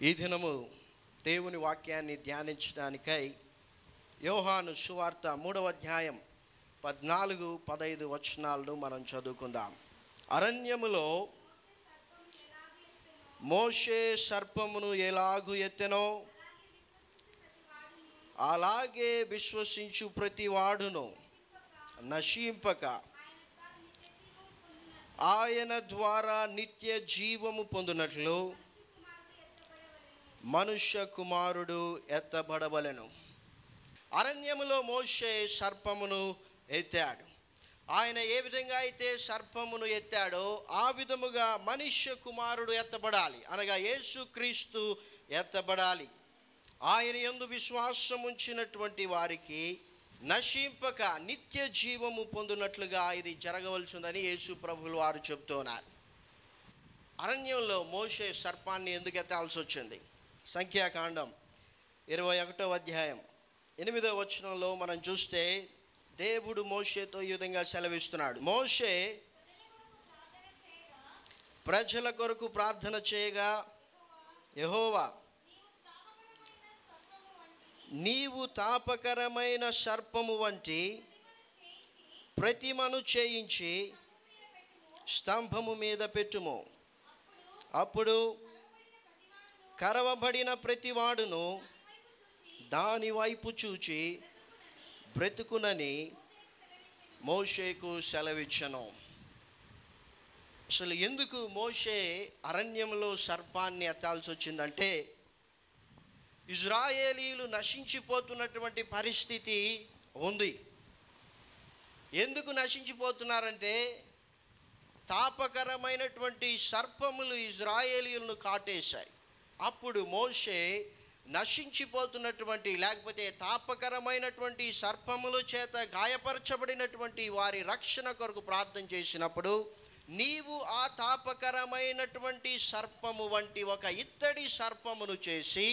ఈ దినము దేవుని వాక్యాన్ని ధ్యానించడానికై యోహాను సువార్త 3వ అధ్యాయం 14-15 వచనాలను మనం చదువుకుందాం. అరణ్యములో మోషే సర్పమును ఎలాగు ఎత్తెనో అలాగే విశ్వసించు ప్రతి వాడును నశింపక ఆయన ద్వారా నిత్య జీవము పొందునట్లు మనుష్య కుమారుడు ఎత్తబడవలెను. అరణ్యములో మోషే సర్పమును ఎత్తాడు. ఆయన ఏ విధంగా అయితే సర్పమును ఎత్తాడో ఆ విధముగా మనుష్య కుమారుడు ఎత్తబడాలి, అనగా యేసుక్రీస్తు ఎత్తబడాలి. ఆయన యందు విశ్వాసం ఉంచినటువంటి వారికి నశింపక నిత్య జీవము పొందినట్లుగా ఇది జరగవలసిందని యేసు ప్రభువులు వారు చెప్తున్నారు. అరణ్యంలో మోషే సర్పాన్ని ఎందుకు ఎత్తాల్సి వచ్చింది? సంఖ్యాకాండం 21వ అధ్యాయం 8వ వచనంలో మనం చూస్తే దేవుడు మోషేతో ఈ విధంగా సెలవిస్తున్నాడు. మోషే ప్రజల కొరకు ప్రార్థన చేయగా, యెహోవా నీవు తాపకరమైన సర్పము వంటి ప్రతిమను చేయించి స్తంభము మీద పెట్టుము. అప్పుడు కరవబడిన ప్రతివాడును దాని వైపు చూచి బ్రతుకునని మోషేకు సెలవిచ్చెను. అసలు ఎందుకు మోషే అరణ్యంలో సర్పాన్ని ఎత్తాల్సి వచ్చిందంటే, ఇజ్రాయేలీలు నశించిపోతున్నటువంటి పరిస్థితి ఉంది. ఎందుకు నశించిపోతున్నారంటే, తాపకరమైనటువంటి సర్పములు ఇజ్రాయేలీలను కాటేశాయి. అప్పుడు మోషే నశించిపోతున్నటువంటి, లేకపోతే తాపకరమైనటువంటి సర్పముల చేత గాయపరచబడినటువంటి వారి రక్షణ కొరకు ప్రార్థన చేసినప్పుడు, నీవు ఆ తాపకరమైనటువంటి సర్పము వంటి ఒక ఇత్తడి సర్పమును చేసి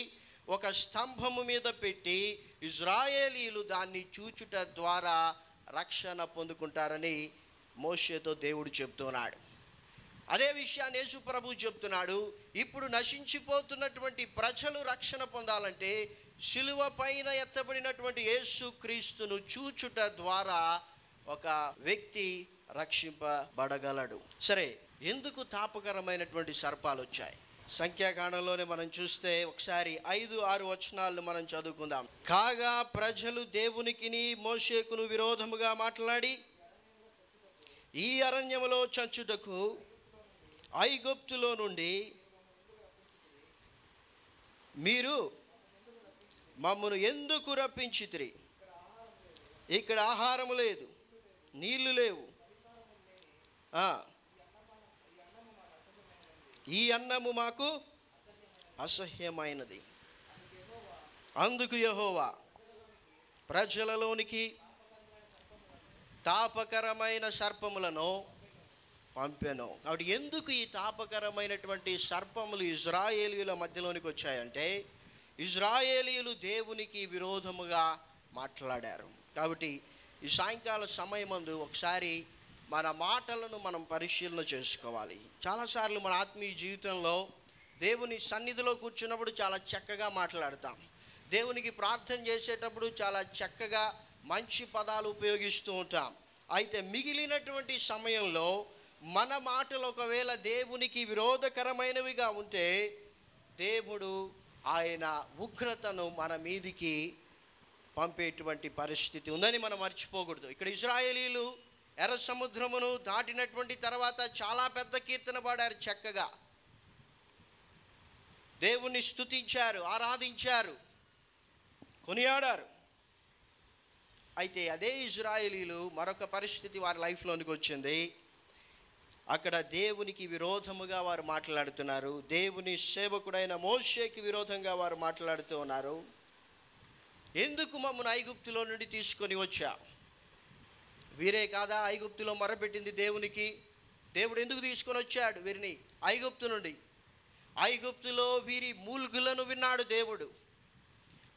ఒక స్తంభము మీద పెట్టి ఇజ్రాయేలీలు దాన్ని చూచుట ద్వారా రక్షణ పొందుకుంటారని మోషేతో దేవుడు చెప్తున్నాడు. అదే విషయాన్ని యేసు ప్రభు చెప్తున్నాడు. ఇప్పుడు నశించిపోతున్నటువంటి ప్రజలు రక్షణ పొందాలంటే శిలువ పైన ఎత్తబడినటువంటి యేసు క్రీస్తును చూచుట ద్వారా ఒక వ్యక్తి రక్షింపబడగలడు. సరే, ఎందుకు తాపకరమైనటువంటి సర్పాలు వచ్చాయి? సంఖ్యాకాండంలోనే మనం చూస్తే ఒకసారి 5-6 వచనాలను మనం చదువుకుందాం. కాగా ప్రజలు దేవునికిని మోషేకును విరోధముగా మాట్లాడి, ఈ అరణ్యములో చంచుటకు ఐగుప్తులో నుండి మీరు మమ్మను ఎందుకు రప్పించితిరి? ఇక్కడ ఆహారము లేదు, నీళ్లు లేవు, ఈ అన్నము మాకు అసహ్యమైనది. అందుకు యెహోవా ప్రజలలోనికి తాపకరమైన సర్పములను పంపెను. కాబట్టి ఎందుకు ఈ తాపకరమైనటువంటి సర్పములు ఇజ్రాయేలీయుల మధ్యలోనికి వచ్చాయంటే, ఇజ్రాయేలీయులు దేవునికి విరోధముగా మాట్లాడారు. కాబట్టి ఈ సాయంకాల సమయమందు ఒకసారి మన మాటలను మనం పరిశీలన చేసుకోవాలి. చాలాసార్లు మన ఆత్మీయ జీవితంలో దేవుని సన్నిధిలో కూర్చున్నప్పుడు చాలా చక్కగా మాట్లాడతాం. దేవునికి ప్రార్థన చేసేటప్పుడు చాలా చక్కగా మంచి పదాలు ఉపయోగిస్తూ ఉంటాం. అయితే మిగిలినటువంటి సమయంలో మన మాటలు ఒకవేళ దేవునికి విరోధకరమైనవిగా ఉంటే దేవుడు ఆయన ఉగ్రతను మన మీదికి పంపేటువంటి పరిస్థితి ఉందని మనం మర్చిపోకూడదు. ఇక్కడ ఇశ్రాయేలీలు ఎర్ర సముద్రమును దాటినటువంటి తర్వాత చాలా పెద్ద కీర్తన పాడారు, చక్కగా దేవుణ్ణి స్తుతించారు, ఆరాధించారు, కొనియాడారు. అయితే అదే ఇజ్రాయేలీలు మరొక పరిస్థితి వారి లైఫ్లోనికి వచ్చింది. అక్కడ దేవునికి విరోధముగా వారు మాట్లాడుతున్నారు. దేవుని సేవకుడైన మోషేకి విరోధంగా వారు మాట్లాడుతూ ఉన్నారు. ఎందుకు మమ్మల్ని ఐగుప్తులో నుండి తీసుకొని వచ్చా? వీరే కాదా ఐగుప్తులో మొరపెట్టింది దేవునికి? దేవుడు ఎందుకు తీసుకొని వచ్చాడు వీరిని ఐగుప్తు నుండి? ఐగుప్తులో వీరి మూల్గులను విన్నాడు దేవుడు.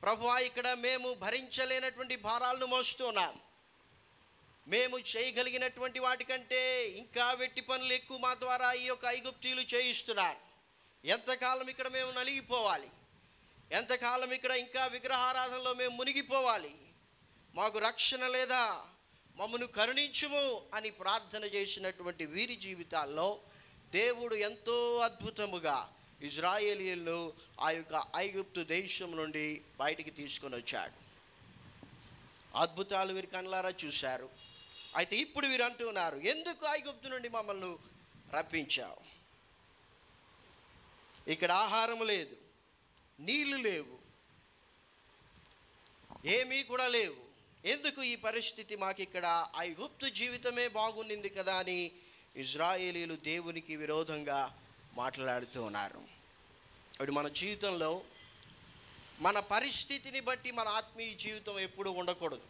ప్రభువా, ఇక్కడ మేము భరించలేనటువంటి భారాలను మోస్తున్నాం, మేము చేయగలిగినటువంటి వాటికంటే ఇంకా వెట్టి పనులు ఎక్కువ మా ద్వారా ఈ యొక్క ఐగుప్తీయులు చేయిస్తున్నారు. ఎంతకాలం ఇక్కడ మేము నలిగిపోవాలి? ఎంతకాలం ఇక్కడ ఇంకా విగ్రహారాధనలో మేము మునిగిపోవాలి? మాకు రక్షణ లేదా? మమ్మను కరుణించుము అని ప్రార్థన చేసినటువంటి వీరి జీవితాల్లో దేవుడు ఎంతో అద్భుతముగా ఇజ్రాయేలీయులను ఆ యొక్క ఐగుప్తు దేశం నుండి బయటికి తీసుకొని వచ్చాడు. అద్భుతాలు వీరి కళ్ళారా చూశారు. అయితే ఇప్పుడు వీరు అంటున్నారు, ఎందుకు ఐగుప్తు నుండి మమ్మల్ని రప్పించావు? ఇక్కడ ఆహారం లేదు, నీళ్లు లేవు, ఏమీ కూడా లేవు. ఎందుకు ఈ పరిస్థితి మాకు ఇక్కడ? ఐగుప్తు జీవితమే బాగుండింది కదా అని ఇజ్రాయేలీలు దేవునికి విరోధంగా మాట్లాడుతూ ఉన్నారు. ఇప్పుడు మన జీవితంలో మన పరిస్థితిని బట్టి మన ఆత్మీయ జీవితం ఎప్పుడు ఉండకూడదు.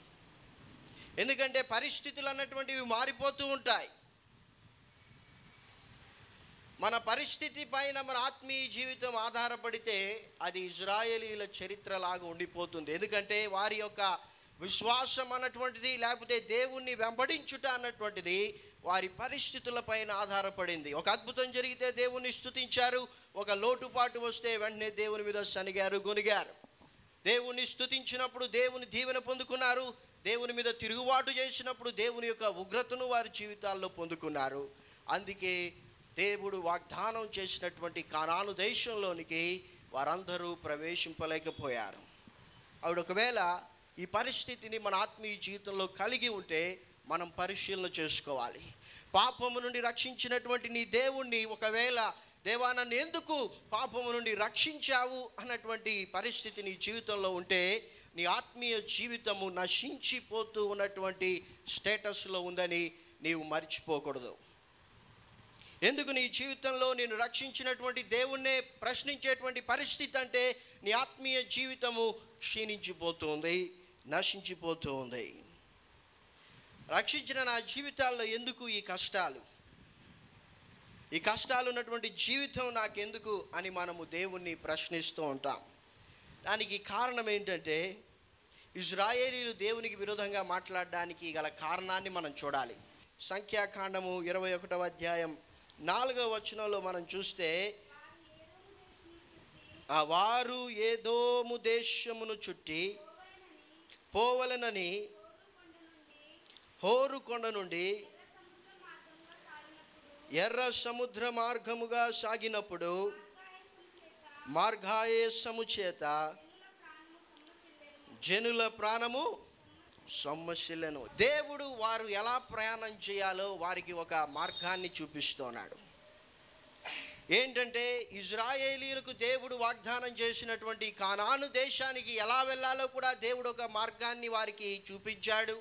ఎందుకంటే పరిస్థితులు అన్నటువంటివి మారిపోతూ ఉంటాయి. మన పరిస్థితి పైన మన ఆత్మీయ జీవితం ఆధారపడితే అది ఇజ్రాయేలీల చరిత్రలాగా ఉండిపోతుంది. ఎందుకంటే వారి యొక్క విశ్వాసం అన్నటువంటిది, లేకపోతే దేవుణ్ణి వెంబడించుట అన్నటువంటిది వారి పరిస్థితుల పైన ఆధారపడింది. ఒక అద్భుతం జరిగితే దేవుణ్ణి స్తుతించారు, ఒక లోటుపాటు వస్తే వెంటనే దేవుని మీద సనిగారు, గొనిగారు. దేవుణ్ణి స్తుతించినప్పుడు దేవుని దీవెన పొందుకున్నారు, దేవుని మీద తిరుగుబాటు చేసినప్పుడు దేవుని యొక్క ఉగ్రతను వారి జీవితాల్లో పొందుకున్నారు. అందుకే దేవుడు వాగ్దానం చేసినటువంటి కానాను దేశంలోనికి వారందరూ ప్రవేశింపలేకపోయారు. ఆవిడ ఒకవేళ ఈ పరిస్థితిని మన ఆత్మీయ జీవితంలో కలిగి ఉంటే మనం పరిశీలన చేసుకోవాలి. పాపము నుండి రక్షించినటువంటి నీ దేవుణ్ణి ఒకవేళ దేవా నన్ను ఎందుకు పాపము నుండి రక్షించావు అన్నటువంటి పరిస్థితి నీ జీవితంలో ఉంటే నీ ఆత్మీయ జీవితము నశించిపోతూ ఉన్నటువంటి స్టేటస్లో ఉందని నీవు మర్చిపోకూడదు. ఎందుకు నీ జీవితంలో నేను రక్షించినటువంటి దేవుణ్ణే ప్రశ్నించేటువంటి పరిస్థితి అంటే నీ ఆత్మీయ జీవితము క్షీణించిపోతుంది, నశించిపోతూ ఉంది. రక్షించిన నా జీవితాల్లో ఎందుకు ఈ కష్టాలు? ఈ కష్టాలు ఉన్నటువంటి జీవితం నాకెందుకు అని మనము దేవుణ్ణి ప్రశ్నిస్తూ ఉంటాం. దానికి కారణం ఏంటంటే ఇజ్రాయేలీలు దేవునికి విరోధంగా మాట్లాడడానికి గల కారణాన్ని మనం చూడాలి. సంఖ్యాకాండము 21వ అధ్యాయం 4వ వచనంలో మనం చూస్తే, వారు ఏదోము దేశమును చుట్టి పోవలనని హోరు కొండ నుండి ఎర్ర సముద్ర మార్గముగా సాగినప్పుడు మార్గాయసము చేత జనుల ప్రాణము సొమ్మసిల్లెను. దేవుడు వారు ఎలా ప్రయాణం చేయాలో వారికి ఒక మార్గాన్ని చూపిస్తున్నాడు. ఏంటంటే ఇజ్రాయేలీలకు దేవుడు వాగ్దానం చేసినటువంటి కానాను దేశానికి ఎలా వెళ్ళాలో కూడా దేవుడు ఒక మార్గాన్ని వారికి చూపించాడు.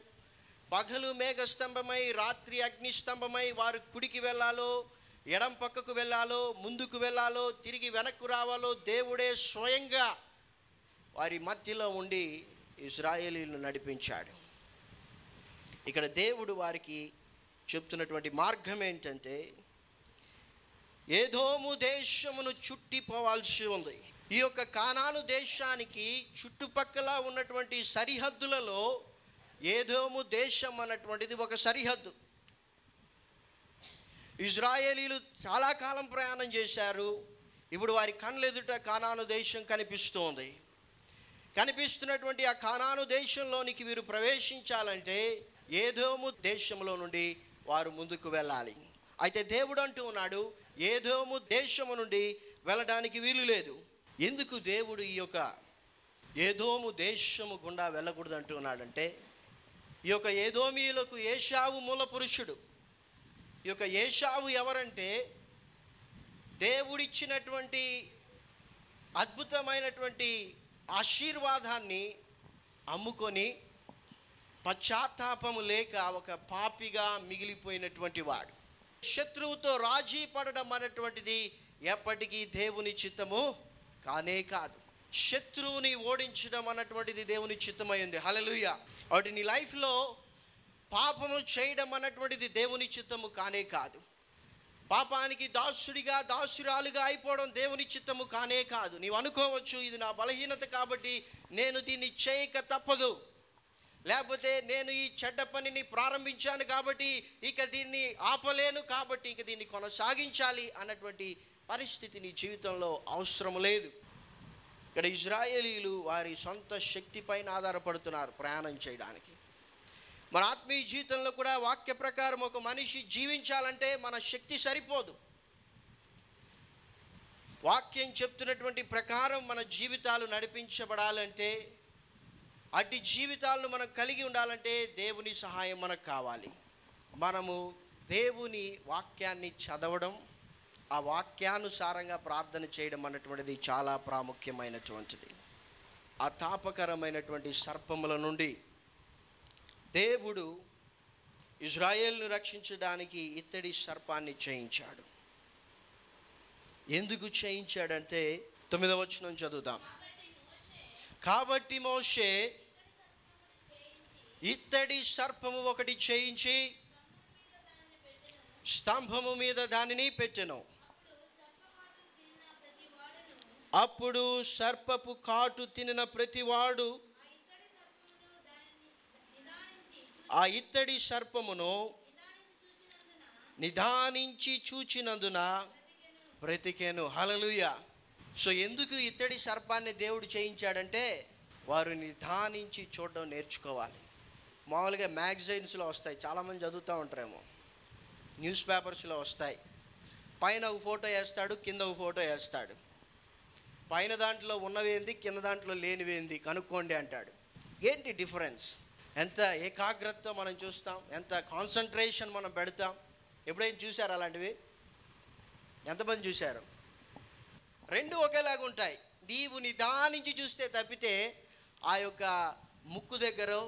పగలు మేఘస్తంభమై రాత్రి అగ్నిస్తంభమై వారు కుడికి వెళ్ళాలో, ఎడం పక్కకు వెళ్ళాలో, ముందుకు వెళ్ళాలో, తిరిగి వెనక్కు రావాలో దేవుడే స్వయంగా వారి మధ్యలో ఉండి ఇజ్రాయేలీలను నడిపించాడు. ఇక్కడ దేవుడు వారికి చెప్తున్నటువంటి మార్గం ఏంటంటే ఏదోము దేశమును చుట్టిపోవాల్సి ఉంది. ఈ యొక్క కానాను దేశానికి చుట్టుపక్కల ఉన్నటువంటి సరిహద్దులలో ఏదోము దేశం అన్నటువంటిది ఒక సరిహద్దు. ఇజ్రాయేలీలు చాలా కాలం ప్రయాణం చేశారు. ఇప్పుడు వారి కళ్ళెదుట కానాను దేశం కనిపిస్తోంది. కనిపిస్తున్నటువంటి ఆ కానాను దేశంలోనికి వీరు ప్రవేశించాలంటే ఏదోము దేశంలో నుండి వారు ముందుకు వెళ్ళాలి. అయితే దేవుడు అంటూ ఉన్నాడు, ఏదోము దేశము నుండి వెళ్ళడానికి వీలు లేదు. ఎందుకు దేవుడు ఈ యొక్క ఏదోము దేశము గుండా వెళ్ళకూడదు అంటూ ఉన్నాడంటే, ఈ యొక్క ఏదోమీయులకు ఏషావు మూల పురుషుడు. ఈ యొక్క ఏషావు ఎవరంటే దేవుడిచ్చినటువంటి అద్భుతమైనటువంటి ఆశీర్వాదాన్ని అమ్ముకొని పశ్చాత్తాపము లేక ఒక పాపిగా మిగిలిపోయినటువంటి వాడు. శత్రువుతో రాజీ పడడం అనేటువంటిది ఎప్పటికీ దేవుని చిత్తము కానే కాదు. శత్రువుని ఓడించడం అన్నటువంటిది దేవుని చిత్తమైంది. హల్లెలూయా. కాబట్టి నీ లైఫ్లో పాపము చేయడం అన్నటువంటిది దేవుని చిత్తము కానే కాదు. పాపానికి దాసుడిగా దాసురాలుగా అయిపోవడం దేవుని చిత్తము కానే కాదు. నీవు అనుకోవచ్చు, ఇది నా బలహీనత కాబట్టి నేను దీన్ని చేయక తప్పదు, లేకపోతే నేను ఈ చెడ్డ పనిని ప్రారంభించాను కాబట్టి ఇక దీన్ని ఆపలేను, కాబట్టి ఇక దీన్ని కొనసాగించాలి అన్నటువంటి పరిస్థితి నీ జీవితంలో అవసరం లేదు. ఇక్కడ ఇజ్రాయేలీలు వారి సొంత శక్తి పైన ఆధారపడుతున్నారు ప్రయాణం చేయడానికి. మన ఆత్మీయ జీవితంలో కూడా వాక్య ప్రకారం ఒక మనిషి జీవించాలంటే మన శక్తి సరిపోదు. వాక్యం చెప్తున్నటువంటి ప్రకారం మన జీవితాలు నడిపించబడాలంటే, అట్టి జీవితాలను మనం కలిగి ఉండాలంటే దేవుని సహాయం మనకు కావాలి. మనము దేవుని వాక్యాన్ని చదవడం, ఆ వాక్యానుసారంగా ప్రార్థన చేయడం అన్నటువంటిది చాలా ప్రాముఖ్యమైనటువంటిది. ఆ తాపకరమైనటువంటి సర్పముల నుండి దేవుడు ఇజ్రాయేలును రక్షించడానికి ఇత్తడి సర్పాన్ని చేయించాడు. ఎందుకు చేయించాడంటే 9వ వచనం చదువుదాం. కాబట్టి మోషే ఇత్తడి సర్పము ఒకటి చేయించి స్తంభము మీద దానిని పెట్టెను. అప్పుడు సర్పపు కాటు తినిన ప్రతివాడు ఆ ఇత్తడి సర్పమును నిదానించి చూచినందున బ్రతికెను. హల్లెలూయా. సో ఎందుకు ఇత్తడి సర్పాన్ని దేవుడు చేయించాడంటే, వారు నిదానించి చూడడం నేర్చుకోవాలి. మామూలుగా మ్యాగజైన్స్లో వస్తాయి, చాలామంది చదువుతూ ఉంటారేమో, న్యూస్ పేపర్స్లో వస్తాయి. పైన ఒక ఫోటో వేస్తాడు, కింద ఒక ఫోటో వేస్తాడు. పైన దాంట్లో ఉన్నవేంది, కింద దాంట్లో లేనివేంది కనుక్కోండి అంటాడు. ఏంటి డిఫరెన్స్? ఎంత ఏకాగ్రతతో మనం చూస్తాం, ఎంత కాన్సన్ట్రేషన్ మనం పెడతాం. ఎప్పుడైనా చూశారు అలాంటివి? ఎంతమంది చూశారు? రెండు ఒకేలాగా ఉంటాయి. నీవు నిదానించి చూస్తే తప్పితే ఆ యొక్క ముక్కు దగ్గరో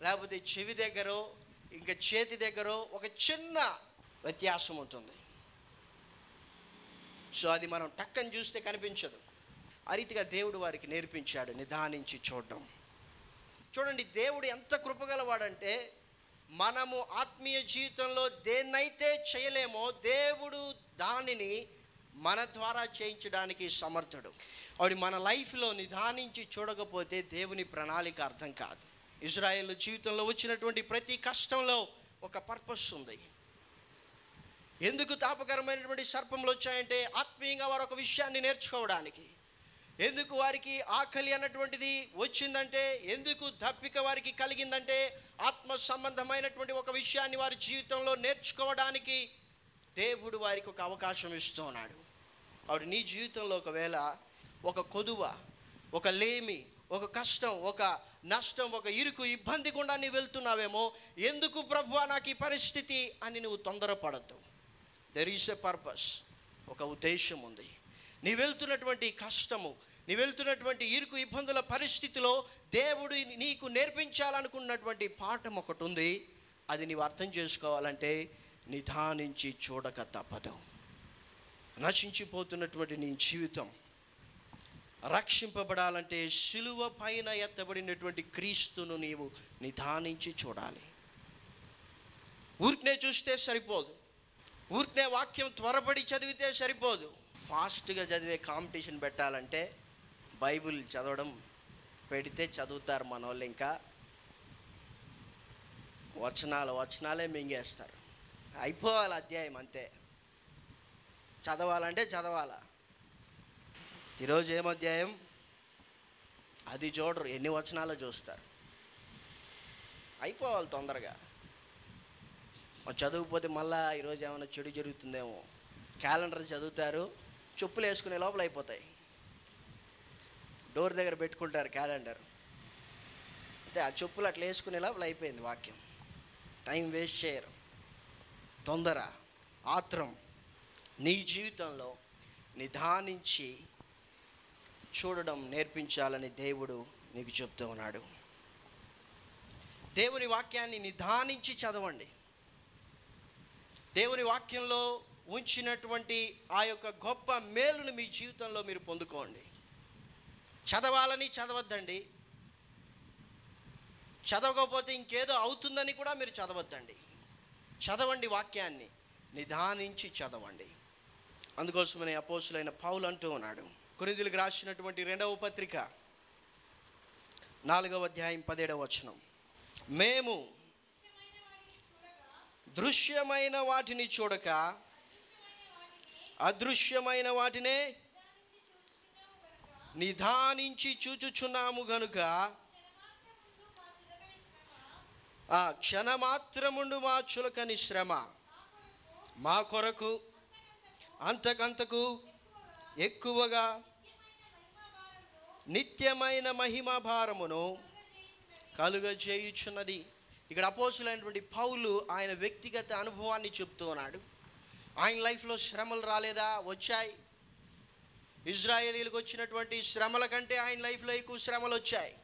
లేకపోతే చెవి దగ్గరో ఇంకా చేతి దగ్గరో ఒక చిన్న వ్యత్యాసం ఉంటుంది. సో అది మనం టక్కని చూస్తే కనిపించదు. ఆ రీతిగా దేవుడు వారికి నేర్పించాడు నిదానించి చూడడం. చూడండి, దేవుడు ఎంత కృపగలవాడంటే, మనము ఆత్మీయ జీవితంలో దేన్నైతే చేయలేమో దేవుడు దానిని మన ద్వారా చేయించడానికి సమర్థుడు. ఆవిడ మన లైఫ్లో నిదానించి చూడకపోతే దేవుని ప్రణాళిక అర్థం కాదు. ఇజ్రాయేల్ జీవితంలో వచ్చినటువంటి ప్రతి కష్టంలో ఒక పర్పస్ ఉంది. ఎందుకు తాపకరమైనటువంటి సర్పములు వచ్చాయంటే, ఆత్మీయంగా వారు ఒక విషయాన్ని నేర్చుకోవడానికి. ఎందుకు వారికి ఆకలి అన్నటువంటిది వచ్చిందంటే, ఎందుకు దప్పిక వారికి కలిగిందంటే, ఆత్మ సంబంధమైనటువంటి ఒక విషయాన్ని వారి జీవితంలో నేర్చుకోవడానికి దేవుడు వారికి ఒక అవకాశం ఇస్తూ ఉన్నాడు. ఆవిడ నీ జీవితంలో ఒకవేళ ఒక కొదువ, ఒక లేమి, ఒక కష్టం, ఒక నష్టం, ఒక ఇరుకు, ఇబ్బంది గుండా నీవు వెళ్తున్నావేమో, ఎందుకు ప్రభువా నాకు ఈ పరిస్థితి అని నువ్వు తొందరపడద్దు. దెర్ ఈస్ ఎ పర్పస్, ఒక ఉద్దేశం ఉంది. నీ వెళ్తున్నటువంటి కష్టము, నీ వెళ్తున్నటువంటి ఇరుకు ఇబ్బందుల పరిస్థితిలో దేవుడు నీకు నేర్పించాలనుకున్నటువంటి పాఠం ఒకటి ఉంది. అది నీవు అర్థం చేసుకోవాలంటే నిదానించి చూడక తప్పదు. నశించిపోతున్నటువంటి నీ జీవితం రక్షింపబడాలంటే సిలువ పైన ఎత్తబడినటువంటి క్రీస్తును నీవు నిదానించి చూడాలి. ఊరికనే చూస్తే సరిపోదు, ఊరికనే వాక్యం త్వరపడి చదివితే సరిపోదు. ఫాస్ట్గా చదివే కాంపిటీషన్ పెట్టాలంటే బైబిల్ చదవడం పెడితే చదువుతారు మన వాళ్ళు. ఇంకా వచనాలే మింగేస్తారు. అయిపోవాలి అధ్యాయం, అంతే. చదవాలంటే చదవాలా. ఈరోజు ఏం అధ్యాయం అది చూడరు, ఎన్ని వచనాలు చూస్తారు. అయిపోవాలి తొందరగా. చదవకపోతే మళ్ళీ ఈరోజు ఏమైనా చెడు జరుగుతుందేమో. క్యాలెండర్ చదువుతారు, చెప్పులు వేసుకునే లోపల అయిపోతాయి. డోర్ దగ్గర పెట్టుకుంటారు క్యాలెండర్, అయితే ఆ చెప్పులు అట్లా వేసుకునే లోపల అయిపోయింది వాక్యం. టైం వేస్ట్ చేయరు, తొందర, ఆత్రం. నీ జీవితంలో నిదానించి చూడడం నేర్పించాలని దేవుడు నీకు చెప్తూ ఉన్నాడు. దేవుని వాక్యాన్ని నిదానించి చదవండి. దేవుని వాక్యంలో ఉంచినటువంటి ఆ యొక్క గొప్ప మేలును మీ జీవితంలో మీరు పొందుకోండి. చదవాలని చదవద్దండి, చదవకపోతే ఇంకేదో అవుతుందని కూడా మీరు చదవద్దండి. చదవండి, వాక్యాన్ని నిదానించి చదవండి. అందుకోసమనే అపోస్తులైన పౌలు అంటూ ఉన్నాడు, కొరింథీయులకు రాసినటువంటి 2వ పత్రిక 4వ అధ్యాయం 17వ వచనం, మేము దృశ్యమైన వాటిని చూడక అదృశ్యమైన వాటినే నిదానించి చూచుచున్నాము గనుక ఆ క్షణమాత్రముండు మా చులకని శ్రమ మా కొరకు అంతకంతకు ఎక్కువగా నిత్యమైన మహిమ భారమును కలుగజేయుచున్నది. ఇక్కడ అపోస్తులైనటువంటి పౌలు ఆయన వ్యక్తిగత అనుభవాన్ని చెప్తూ ఉన్నాడు. ఆయన లైఫ్లో శ్రమలు రాలేదా? వచ్చాయి. ఇజ్రాయేలీలకు వచ్చినటువంటి శ్రమల కంటే ఆయన లైఫ్లో ఎక్కువ శ్రమలు వచ్చాయి.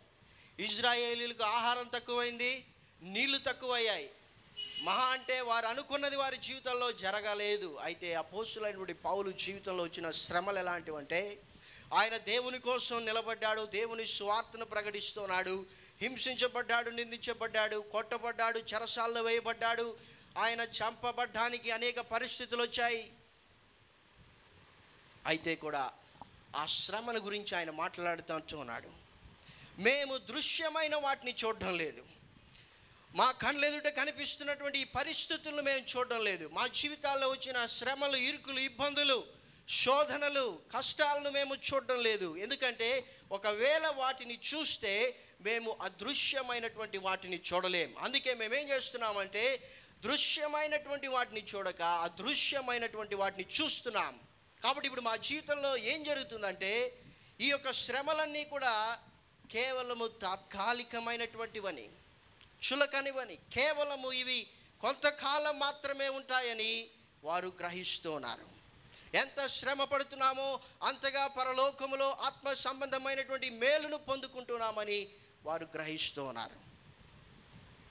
ఇజ్రాయేలీలకు ఆహారం తక్కువైంది, నీళ్లు తక్కువయ్యాయి. మహా అంటే వారు అనుకున్నది వారి జీవితంలో జరగలేదు. అయితే అపోస్తులైనటువంటి పౌలు జీవితంలో వచ్చిన శ్రమలు ఎలాంటివంటే, ఆయన దేవుని కోసం నిలబడ్డాడు, దేవుని సువార్తను ప్రకటిస్తున్నాడు, హింసించబడ్డాడు, నిందించబడ్డాడు, కొట్టబడ్డాడు, చెరసాల్లో వేయబడ్డాడు, ఆయన చంపబడ్డానికి అనేక పరిస్థితులు వచ్చాయి. అయితే కూడా ఆ శ్రమల గురించి ఆయన మాట్లాడుతూ ఉన్నాడు. మేము దృశ్యమైన వాటిని చూడడం లేదు, మా కళ్ళెదుట కనిపిస్తున్నటువంటి ఈ పరిస్థితులను మేము చూడడం లేదు. మా జీవితాల్లో వచ్చిన శ్రమలు, ఇరుకులు, ఇబ్బందులు, శోధనలు, కష్టాలను మేము చూడడం లేదు. ఎందుకంటే ఒకవేళ వాటిని చూస్తే మేము అదృశ్యమైనటువంటి వాటిని చూడలేం. అందుకే మేమేం చేస్తున్నామంటే దృశ్యమైనటువంటి వాటిని చూడక అదృశ్యమైనటువంటి వాటిని చూస్తున్నాం. కాబట్టి ఇప్పుడు మా జీవితంలో ఏం జరుగుతుందంటే ఈ యొక్క శ్రమలన్నీ కూడా కేవలము తాత్కాలికమైనటువంటివని, చులకనివని, కేవలము ఇవి కొంతకాలం మాత్రమే ఉంటాయని వారు గ్రహిస్తూ ఉన్నారు. ఎంత శ్రమ పడుతున్నామో అంతగా పరలోకములో ఆత్మ సంబంధమైనటువంటి మేలును పొందుకుంటున్నామని వారు గ్రహిస్తూ ఉన్నారు.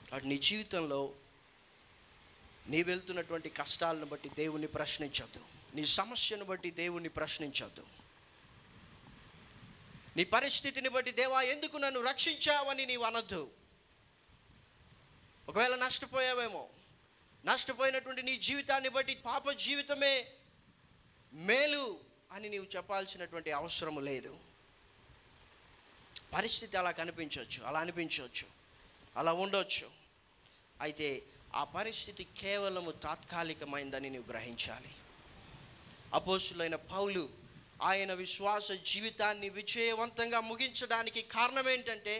కాబట్టి నీ జీవితంలో నీ వెళ్తున్నటువంటి కష్టాలను బట్టి దేవుణ్ణి ప్రశ్నించొద్దు, నీ సమస్యను బట్టి దేవుణ్ణి ప్రశ్నించొద్దు. నీ పరిస్థితిని బట్టి దేవా ఎందుకు నన్ను రక్షించావని నీవు అనొద్దు. ఒకవేళ నష్టపోయావేమో, నష్టపోయినటువంటి నీ జీవితాన్ని బట్టి పాప జీవితమే మేలు అని నీవు చెప్పాల్సినటువంటి అవసరం లేదు. పరిస్థితి అలా కనిపించవచ్చు, అలా అనిపించవచ్చు, అలా ఉండొచ్చు. అయితే ఆ పరిస్థితి కేవలము తాత్కాలికమైందని నీవు గ్రహించాలి. అపోస్తులైన పౌలు ఆయన విశ్వాస జీవితాన్ని విజయవంతంగా ముగించడానికి కారణం ఏంటంటే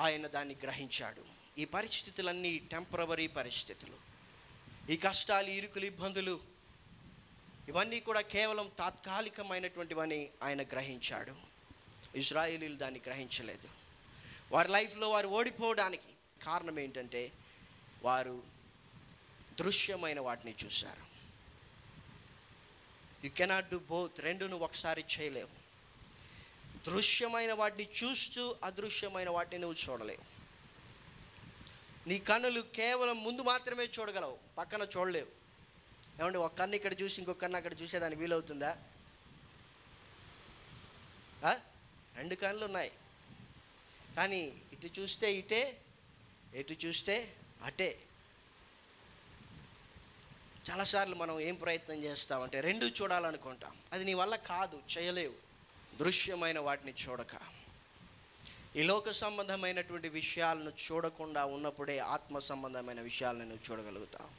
ఆయన దాన్ని గ్రహించాడు. ఈ పరిస్థితులన్నీ టెంపరవరీ పరిస్థితులు, ఈ కష్టాలు, ఇరుకులు, ఇబ్బందులు ఇవన్నీ కూడా కేవలం తాత్కాలికమైనటువంటివని ఆయన గ్రహించాడు. ఇశ్రాయేలీలు దాన్ని గ్రహించలేదు. వారి లైఫ్లో వారు ఓడిపోవడానికి కారణం ఏంటంటే వారు దృశ్యమైన వాటిని చూశారు. యు కెనాట్ డూ బోత్, రెండును ఒకసారి చేయలేవు. దృశ్యమైన వాటిని చూస్తూ అదృశ్యమైన వాటిని నువ్వు చూడలేవు. నీ కన్నులు కేవలం ముందు మాత్రమే చూడగలవు, పక్కన చూడలేవు. ఏమంటే ఒక కన్ను ఇక్కడ చూసి ఇంకొక కన్ను అక్కడ చూసేదానికి వీలవుతుందా? రెండు కన్నులు ఉన్నాయి, కానీ ఇటు చూస్తే ఇటే, ఎటు చూస్తే అటే. చాలాసార్లు మనం ఏం ప్రయత్నం చేస్తామంటే రెండు చూడాలనుకుంటాం. అది నీ వల్ల కాదు, చేయలేవు. దృశ్యమైన వాటిని చూడక, ఈ లోక సంబంధమైనటువంటి విషయాలను చూడకుండా ఉన్నప్పుడే ఆత్మ సంబంధమైన విషయాలను నువ్వు చూడగలుగుతావు.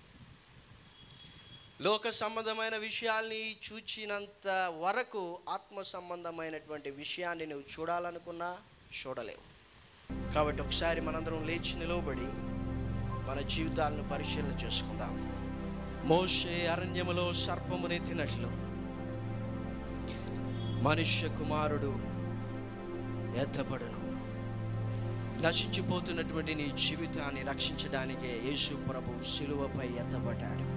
లోక సంబంధమైన విషయాల్ని చూచినంత వరకు ఆత్మ సంబంధమైనటువంటి విషయాన్ని నువ్వు చూడాలనుకున్నా చూడలేవు. కాబట్టి ఒకసారి మనందరం లేచి నిలవబడి మన జీవితాలను పరిశీలన చేసుకుందాం. మోషే అరణ్యములో సర్పముని తినట్లు మనుష్య కుమారుడు ఎత్తబడును. నశించిపోతున్నటువంటి నీ జీవితాన్ని రక్షించడానికే యేసు ప్రభు శిలువపై ఎత్తబడ్డాడు.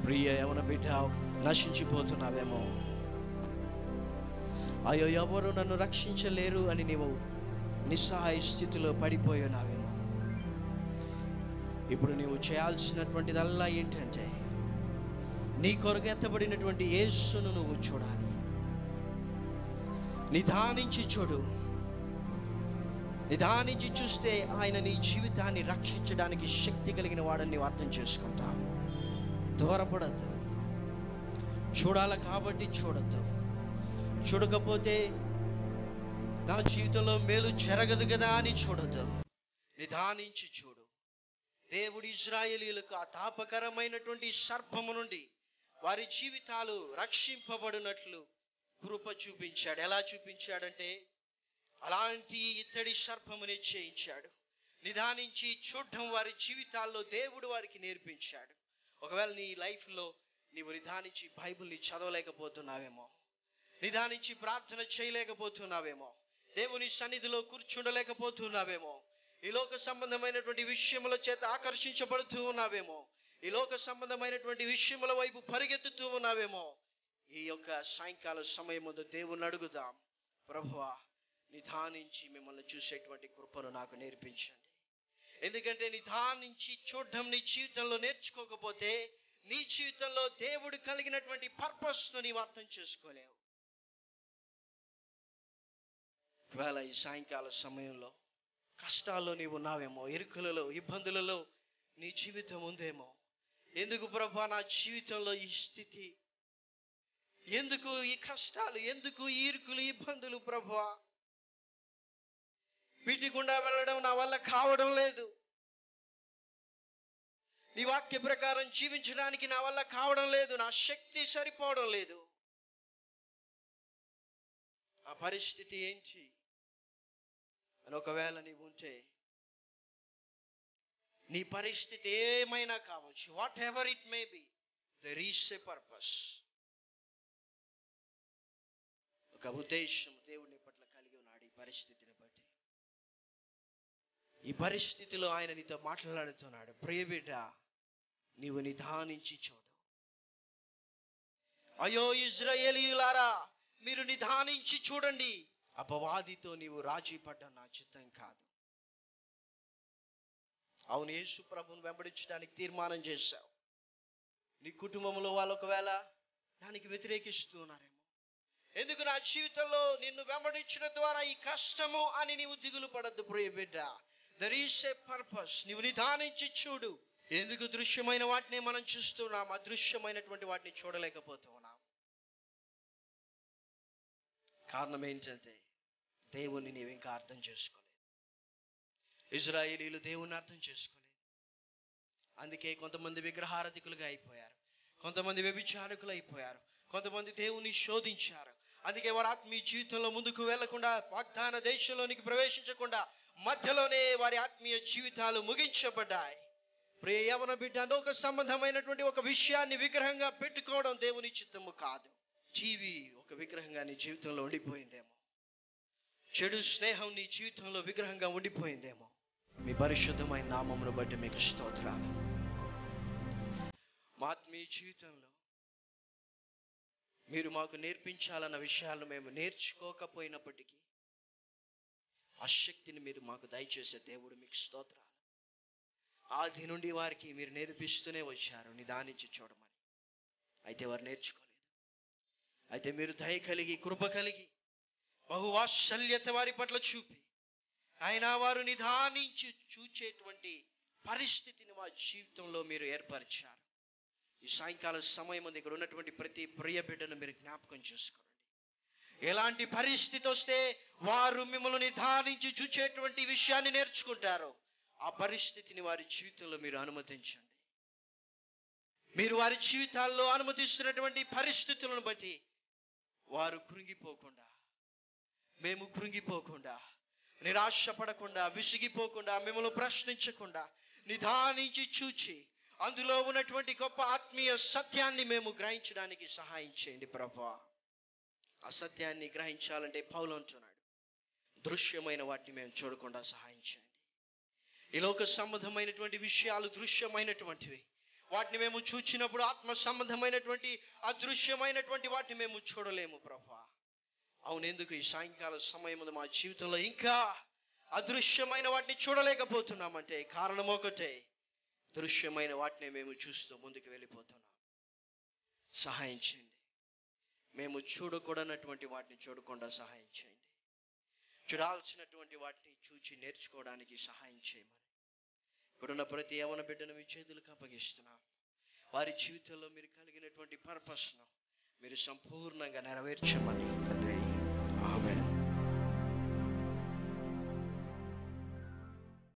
ప్రియ యవన బిడ్డ, నశించిపోతున్నావేమో, అయ్యో ఎవరు నన్ను రక్షించలేరు అని నీవు నిస్సహాయ స్థితిలో పడిపోయినావేమో. ఇప్పుడు నీవు చేయాల్సినటువంటిదల్లా ఏంటంటే నీ కొరకు ఎత్తబడినటువంటి యేసును నువ్వు చూడాలి. నిదానించి చూడు. నిదానించి చూస్తే ఆయన నీ జీవితాన్ని రక్షించడానికి శక్తి కలిగిన వాడని నీవు అర్థం చేసుకుంటావు. త్వరపడద్దు. చూడాలి కాబట్టి చూడద్దు. చూడకపోతే నా జీవితంలో మేలు జరగదు కదా అని చూడద్దు. నిదానించి చూడు. దేవుడు ఇశ్రాయేలీయులకు ఆ తాపకరమైనటువంటి సర్పము నుండి వారి జీవితాలు రక్షింపబడినట్లు కృప చూపించాడు. ఎలా చూపించాడంటే అలాంటి ఇత్తడి సర్పముని చేయించాడు. నిదానించి చూడడం వారి జీవితాల్లో దేవుడు వారికి నేర్పించాడు. ఒకవేళ నీ లైఫ్లో నీవు నిదానించి బైబిల్ని చదవలేకపోతున్నావేమో, నిదానించి ప్రార్థన చేయలేకపోతున్నావేమో, దేవుని సన్నిధిలో కూర్చుండలేకపోతున్నావేమో, ఈ లోక సంబంధమైనటువంటి విషయముల చేత ఆకర్షించబడుతూ ఉన్నావేమో, ఈ లోక సంబంధమైనటువంటి విషయముల వైపు పరిగెత్తుతూ ఉన్నావేమో, ఈ యొక్క సాయంకాల సమయం ముందు దేవుని అడుగుదాం, ప్రభువా నిదానించి మిమ్మల్ని చూసేటువంటి కృపను నాకు నేర్పించండి. ఎందుకంటే నిదానించి చూడడం నీ జీవితంలో నేర్చుకోకపోతే నీ జీవితంలో దేవుడు కలిగినటువంటి పర్పస్ను నీవు అర్థం చేసుకోలేవు. ఒకవేళ ఈ సాయంకాల సమయంలో కష్టాల్లో నీవు ఉన్నావేమో, ఇరుకులలో ఇబ్బందులలో నీ జీవితం ఉందేమో, ఎందుకు ప్రభువా నా జీవితంలో ఈ స్థితి, ఎందుకు ఈ కష్టాలు, ఎందుకు ఈ ఇరుకులు ఇబ్బందులు ప్రభువా, వీటి గుండా వెళ్ళడం నా వల్ల కావడం లేదు, నీ వాక్య ప్రకారం జీవించడానికి నా వల్ల కావడం లేదు, నా శక్తి సరిపోవడం లేదు, ఆ పరిస్థితి ఏంటి అని ఒకవేళ నీవు ఉంటే, నీ పరిస్థితి ఏమైనా కావచ్చు, what ever it may be, there is a purpose. ఒక ఉద్దేశం దేవుని పట్ల కలిగి ఉన్నాడు. ఈ పరిస్థితిని బట్టి, ఈ పరిస్థితిలో ఆయన నీతో మాట్లాడుతున్నాడు. ప్రియ బిడ్డ, నీవు నిదానించి చూడు. అయ్యో ఇశ్రాయేలీయులారా, మీరు నిదానించి చూడండి. అపవాదితో నీవు రాజీ పడ్డం నా చిత్తం కాదు. అవును, యేసు ప్రభువును వెంబడించడానికి తీర్మానం చేశావు. నీ కుటుంబంలో వాళ్ళు ఒకవేళ దానికి వ్యతిరేకిస్తున్నారేమో, ఎందుకు నా జీవితంలో నిన్ను వెంబడించడం ద్వారా ఈ కష్టము అని నీవు దిగులు పడద్దు. ప్రియ బిడ్డ, దెర్ ఈస్ ఏ పర్పస్. నీవు నిదానించి చూడు. ఎందుకు దృశ్యమైన వాటిని మనం చూస్తున్నాం, అదృశ్యమైనటువంటి వాటిని చూడలేకపోతున్నాం. కారణం ఏంటంటే దేవుణ్ణి నీవు ఇంకా అర్థం చేసుకోలేదు. ఇశ్రాయేలీయులు దేవుణ్ణి అర్థం చేసుకోలేదు. అందుకే కొంతమంది విగ్రహారాధికులుగా అయిపోయారు, కొంతమంది వ్యభిచారకులు అయిపోయారు, కొంతమంది దేవుని శోధించారు. అందుకే వారి ఆత్మీయ జీవితంలో ముందుకు వెళ్లకుండా, వాగ్దాన దేశంలోనికి ప్రవేశించకుండా మధ్యలోనే వారి ఆత్మీయ జీవితాలు ముగించబడ్డాయి. ప్రియ యవన బిడ్డ, లోక సంబంధమైనటువంటి ఒక విషయాన్ని విగ్రహంగా పెట్టుకోవడం దేవుని చిత్తము కాదు. టీవీ ఒక విగ్రహంగా నీ జీవితంలో ఉండిపోయిందేమో, చెడు స్నేహం నీ జీవితంలో విగ్రహంగా ఉండిపోయిందేమో. మీ పరిశుద్ధమైన నామమును బట్టి మీకు స్తోత్రాలు. మా ఆత్మీయ జీవితంలో మీరు మాకు నేర్పించాలన్న విషయాలను మేము నేర్చుకోకపోయినప్పటికీ ఆ శక్తిని మీరు మాకు దయచేసే దేవుడు, మీకు స్తోత్రాలు. ఆది నుండి వారికి మీరు నేర్పిస్తూనే వచ్చారు నిదానించి చూడమని. అయితే వారు నేర్చుకోలేదు. అయితే మీరు దయ కలిగి, కృప కలిగి, బహువాత్సల్యత వారి పట్ల చూపి అయినా వారు నిదానించి చూచేటువంటి పరిస్థితిని మా జీవితంలో మీరు ఏర్పరిచారు. ఈ సాయంకాల సమయం ముందు ఇక్కడ ఉన్నటువంటి ప్రతి ప్రియ బిడ్డను మీరు జ్ఞాపకం చేసుకోండి. ఎలాంటి పరిస్థితి వస్తే వారు మిమ్మల్ని నిదానించి చూచేటువంటి విషయాన్ని నేర్చుకుంటారో ఆ పరిస్థితిని వారి జీవితంలో మీరు అనుమతించండి. మీరు వారి జీవితాల్లో అనుమతిస్తున్నటువంటి పరిస్థితులను బట్టి వారు కృంగిపోకుండా, మేము కృంగిపోకుండా, నిరాశపడకుండా, విసిగిపోకుండా, మిమ్మల్ని ప్రశ్నించకుండా నిదానించి చూచి అందులో ఉన్నటువంటి గొప్ప ఆత్మీయ సత్యాన్ని మేము గ్రహించడానికి సహాయం చేయండి ప్రభువా. ఆ సత్యాన్ని గ్రహించాలంటే పౌలు అంటున్నాడు, దృశ్యమైన వాటిని మేము చూడకుండా సహాయం చేయండి. ఈ లోక సంబంధమైనటువంటి విషయాలు దృశ్యమైనటువంటివి, వాటిని మేము చూచినప్పుడు ఆత్మ సంబంధమైనటువంటి అదృశ్యమైనటువంటి వాటిని మేము చూడలేము ప్రభువా. అవును, ఎందుకు ఈ సాయంకాల సమయం మా జీవితంలో ఇంకా అదృశ్యమైన వాటిని చూడలేకపోతున్నామంటే కారణం ఒకటే, దృశ్యమైన వాటిని మేము చూస్తూ ముందుకు వెళ్ళిపోతున్నాం. సహాయం చేయండి. మేము చూడకూడనటువంటి వాటిని చూడకుండా సహాయం చేయండి. చూడాల్సినటువంటి వాటిని చూచి నేర్చుకోవడానికి సహాయం చేయమని ఇక్కడున్న ప్రతి యవన బిడ్డను మీ చేతులకు అప్పగిస్తున్నాం. వారి జీవితంలో మీరు కలిగినటువంటి పర్పస్ను మీరు సంపూర్ణంగా నెరవేర్చమని. ఆమేన్.